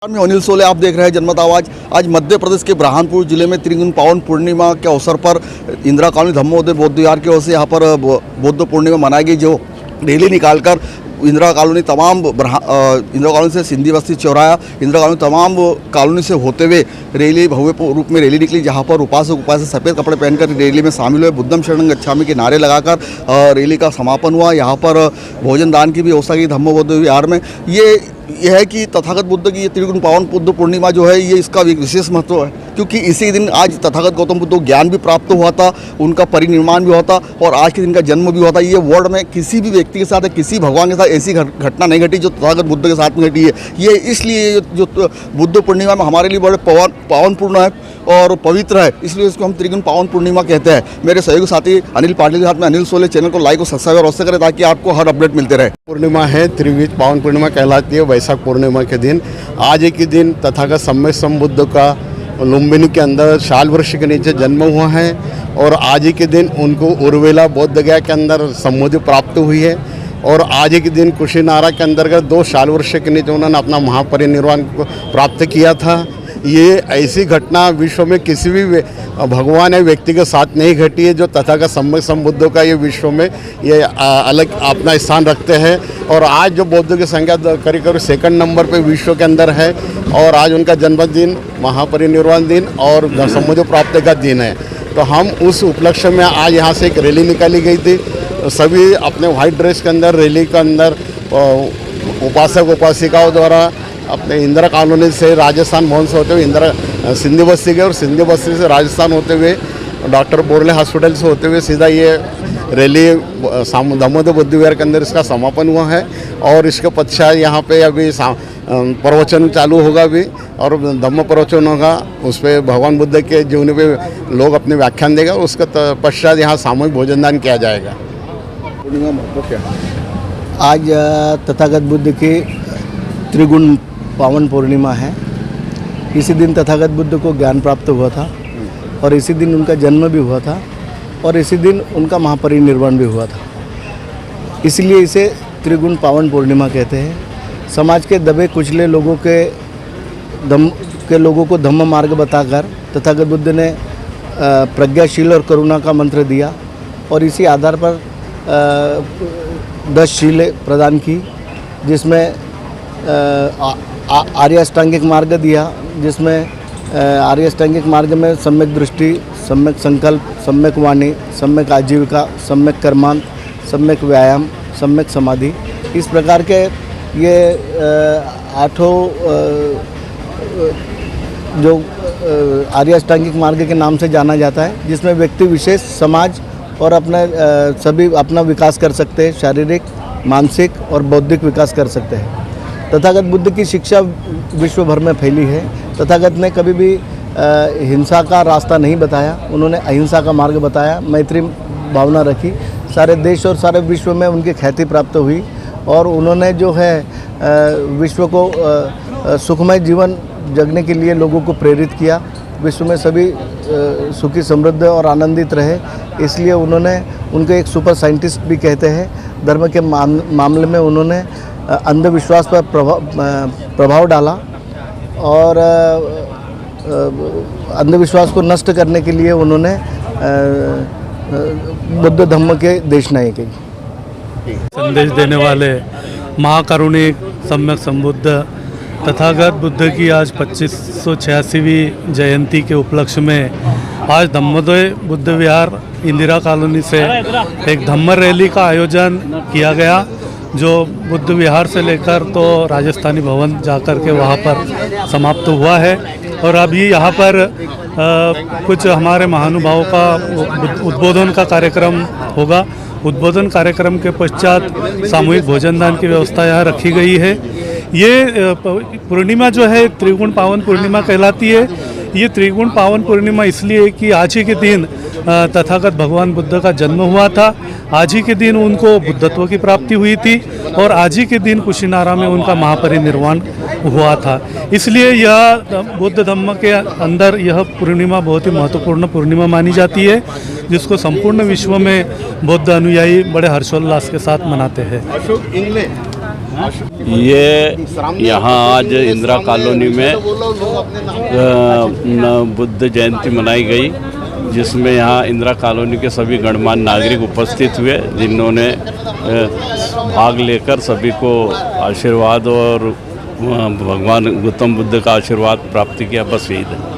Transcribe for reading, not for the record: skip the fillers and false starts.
मैं अनिल सोले, आप देख रहे हैं जनमत आवाज। आज मध्य प्रदेश के बुरहानपुर जिले में त्रिगुण पावन पूर्णिमा के अवसर पर इंदिरा कॉलोनी धम्मोदय बौद्ध विहार की ओर से यहाँ पर बौद्ध पूर्णिमा मनाई गई, जो रैली निकालकर इंदिरा कॉलोनी इंदिरा कॉलोनी से सिंधी बस्ती चौराहा, इंदिरा कॉलोनी तमाम कॉलोनी से होते हुए रैली भव्य रूप में रैली निकली, जहाँ पर उपासक सफ़ेद कपड़े पहनकर रैली में शामिल हुए। बुद्धम शरणं गच्छामि के नारे लगाकर रैली का समापन हुआ। यहाँ पर भोजन दान की भी व्यवस्था की धम्म बौद्ध विहार में। यह है कि तथागत बुद्ध की ये त्रिगुण पावन बुद्ध पूर्णिमा जो है, ये इसका विशेष महत्व है, क्योंकि इसी दिन आज तथागत गौतम बुद्ध को ज्ञान भी प्राप्त हुआ था, उनका परिनिर्वाण भी हुआ था और आज के दिन का जन्म भी हुआ था। ये वर्ल्ड में किसी भी व्यक्ति के साथ, किसी भगवान के साथ ऐसी घटना नहीं घटी जो तथागत बुद्ध के साथ में घटी है। ये इसलिए जो बुद्ध पूर्णिमा में हमारे लिए बड़े पावनपूर्ण है और पवित्र है, इसलिए इसको हम त्रिगुण पावन पूर्णिमा कहते हैं। मेरे सहयोगी साथी अनिल पाटिल के साथ में अनिल सोले। चैनल को लाइक और सब्सक्राइब और अवश्य करें ताकि आपको हर अपडेट मिलते रहे। पूर्णिमा है, त्रिविध पावन पूर्णिमा कहलाती है। वैशाख पूर्णिमा के दिन, आज ही के दिन तथागत सम्यक संबुद्ध का लुम्बिनी के अंदर शाल वृक्ष के नीचे जन्म हुआ है और आज ही के दिन उनको उर्वेला बौद्ध गया के अंदर समाधि प्राप्त हुई है और आज ही के दिन कुशीनारा के अंतर्गत 2 शाल वृक्ष के नीचे उन्होंने अपना महापरिनिर्वाण प्राप्त किया था। ये ऐसी घटना विश्व में किसी भी भगवान या व्यक्ति के साथ नहीं घटी है जो तथागत सम्यक संबुद्ध का ये विश्व में ये अलग अपना स्थान रखते हैं। और आज जो बौद्ध की संख्या करीब 2nd नंबर पे विश्व के अंदर है और आज उनका जन्मदिन, महापरिनिर्वाण दिन और समाधि प्राप्ति का दिन है। तो हम उस उपलक्ष्य में आज यहाँ से एक रैली निकाली गई थी। सभी अपने वाइट ड्रेस के अंदर रैली के अंदर उपासक उपासिकाओं द्वारा अपने इंदिरा कॉलोनी से राजस्थान भवन से होते हुए सिंधी बस्ती गए और सिंधी बस्ती से राजस्थान होते हुए डॉक्टर बोरले हॉस्पिटल से होते हुए सीधा ये रैली दामोदर बुद्ध विहार के अंदर इसका समापन हुआ है। और इसके पश्चात यहाँ पे अभी प्रवचन चालू होगा भी और धम्म प्रवचन होगा, उस पर भगवान बुद्ध के जीवनी पे लोग अपने व्याख्यान देगा और उसके पश्चात यहाँ सामूहिक भोजनदान किया जाएगा। आज तथागत बुद्ध की त्रिगुण पावन पूर्णिमा है। इसी दिन तथागत बुद्ध को ज्ञान प्राप्त हुआ था और इसी दिन उनका जन्म भी हुआ था और इसी दिन उनका महापरिनिर्वाण भी हुआ था। इसलिए इसे त्रिगुण पावन पूर्णिमा कहते हैं। समाज के दबे कुचले लोगों को धम्म मार्ग बताकर तथागत बुद्ध ने प्रज्ञाशील और करुणा का मंत्र दिया और इसी आधार पर 10 शीलें प्रदान की, जिसमें आर्य अष्टांगिक मार्ग दिया, जिसमें आर्य अष्टांगिक मार्ग में सम्यक दृष्टि, सम्यक संकल्प, सम्यक वाणी, सम्यक आजीविका, सम्यक कर्मांत, सम्यक व्यायाम, सम्यक समाधि, इस प्रकार के ये 8 जो आर्य अष्टांगिक मार्ग के नाम से जाना जाता है, जिसमें व्यक्ति विशेष, समाज और सभी अपना विकास कर सकते हैं, शारीरिक, मानसिक और बौद्धिक विकास कर सकते हैं। तथागत बुद्ध की शिक्षा विश्व भर में फैली है। तथागत ने कभी भी हिंसा का रास्ता नहीं बताया, उन्होंने अहिंसा का मार्ग बताया, मैत्री भावना रखी। सारे देश और सारे विश्व में उनकी ख्याति प्राप्त हुई और उन्होंने जो है विश्व को सुखमय जीवन जगने के लिए लोगों को प्रेरित किया। विश्व में सभी सुखी, समृद्ध और आनंदित रहे, इसलिए उनको एक सुपर साइंटिस्ट भी कहते हैं। धर्म के मामले में उन्होंने अंधविश्वास पर प्रभाव डाला और अंधविश्वास को नष्ट करने के लिए उन्होंने बुद्ध धम्म के देशनाएं की। संदेश देने वाले महाकारुणिक सम्यक संबुद्ध तथागत बुद्ध की आज 2586वीं जयंती के उपलक्ष्य में आज धम्मोदय बुद्ध विहार इंदिरा कॉलोनी से एक धम्म रैली का आयोजन किया गया, जो बुद्ध विहार से लेकर तो राजस्थानी भवन जाकर के वहाँ पर समाप्त हुआ है। और अभी यहाँ पर कुछ हमारे महानुभावों का उद्बोधन का कार्यक्रम होगा। उद्बोधन कार्यक्रम के पश्चात सामूहिक भोजनदान की व्यवस्था यहाँ रखी गई है। ये पूर्णिमा जो है त्रिगुण पावन पूर्णिमा कहलाती है। ये त्रिगुण पावन पूर्णिमा इसलिए कि आज ही के दिन तथागत भगवान बुद्ध का जन्म हुआ था, आज ही के दिन उनको बुद्धत्व की प्राप्ति हुई थी और आज ही के दिन कुशीनारा में उनका महापरिनिर्वाण हुआ था। इसलिए यह बौद्ध धम्म के अंदर यह पूर्णिमा बहुत ही महत्वपूर्ण पूर्णिमा मानी जाती है, जिसको संपूर्ण विश्व में बौद्ध अनुयायी बड़े हर्षोल्लास के साथ मनाते हैं। ये यहाँ आज इंदिरा कॉलोनी में बुद्ध जयंती मनाई गई, जिसमें यहाँ इंदिरा कॉलोनी के सभी गणमान्य नागरिक उपस्थित हुए, जिन्होंने भाग लेकर सभी को आशीर्वाद और भगवान गौतम बुद्ध का आशीर्वाद प्राप्त किया। बस यही था।